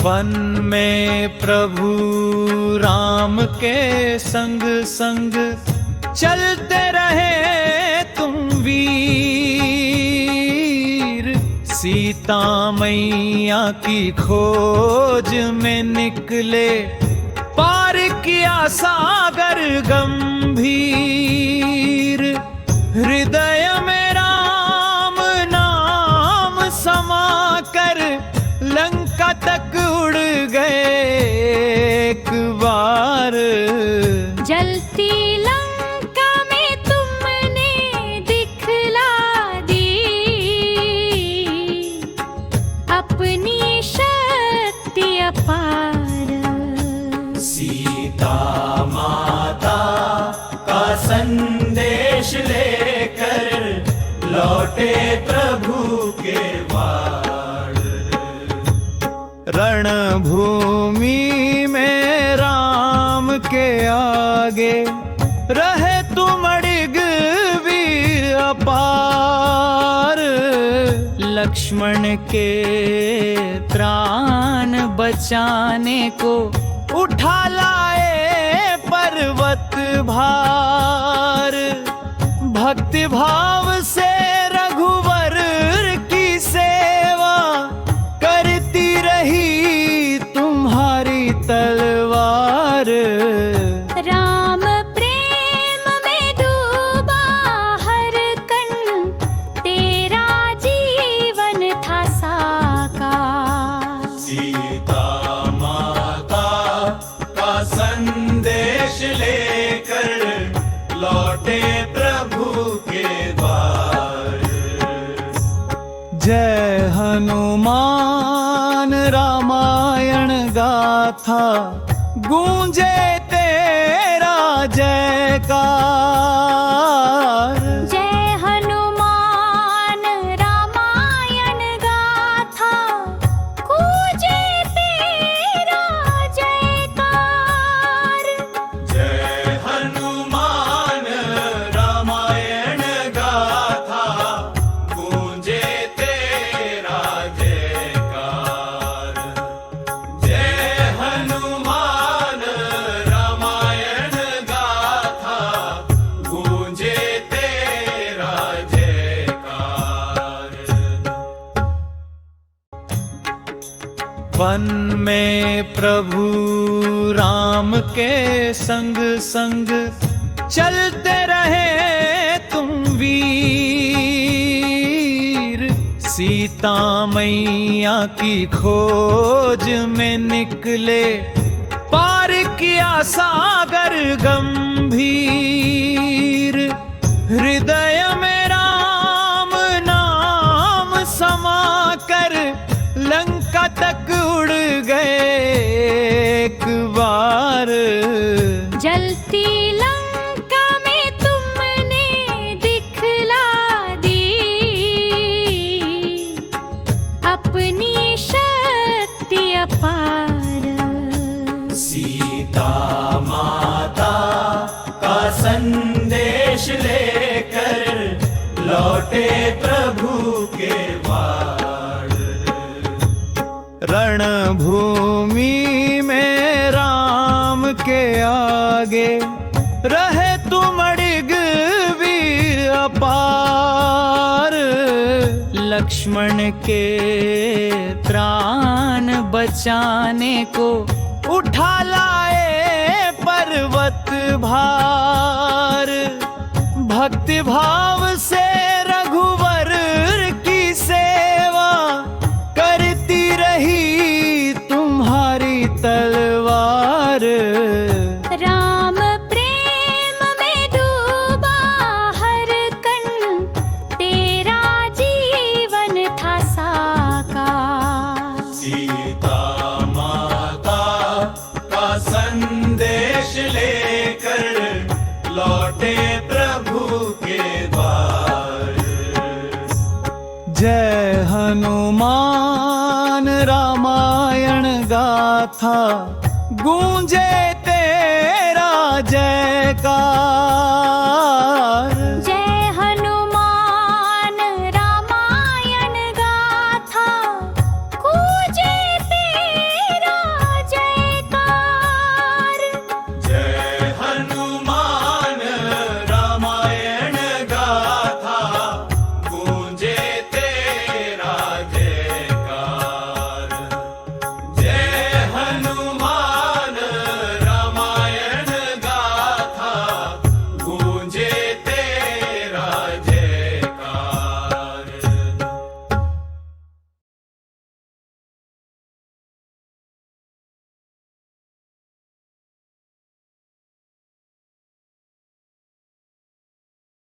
One में प्रभु राम के संग संग चलते रहे तुम वीर। सीता मैया की खोज में निकले, पार किया सागर गंभीर। हृदय में राम नाम समा कर लंका तक उड़ गए एक बार। जलती लंका में तुमने दिखला दी अपनी शक्ति अपार। सीता माता का संदेश लेकर लौटे प्रभु के द्वार। रणभूमि में राम के आगे रहे तुम अडिग वीर अपार। लक्ष्मण के प्राण बचाने को उठा लाए पर्वत भार। भक्ति भाव से रघुवर की सेवा करती रही तुम्हारी तलवार। राम प्रेम में डूबा हर कण, तेरा जीवन था साकार। सीता माता का संदेश लेकर लौटे प्रभु के द्वार। जय हनुमान रामायण गाथा, गूंजे तेरा जयकार। जय हनुमान रामायण गाथा, गूंजे तेरा जयकार। जय हनुमान रामायण गाथा, गूंजे तेरा जयकार। जय हनुमान रामायण गाथा, गूंजे तेरा जयकार। वन में प्रभु राम के संग संग चलते रहे तुम वीर। सीता मैया की खोज में निकले, पार किया सागर गंभीर। हृदय में राम नाम समा कर लंका तक उड़ गए एक बार। जलती लंका में तुमने दिखला दी अपनी शक्ति अपार। सीता माता का संदेश लेकर लौटे प्रभु के द्वार। रणभूमि में राम के आगे रहे तुम अडिग वीर अपार। लक्ष्मण के प्राण बचाने को उठा लाए पर्वत भार। भक्ति भाव से रघुवर की सेवा करती रही तुम्हारी तलवार। राम प्रेम में डूबा हर कण, तेरा जीवन था साकार। सीता माता का संदेश लेकर लौटे प्रभु के द्वार। जय हनुमान रामायण गाथा, गूंजे तेरा जयकार।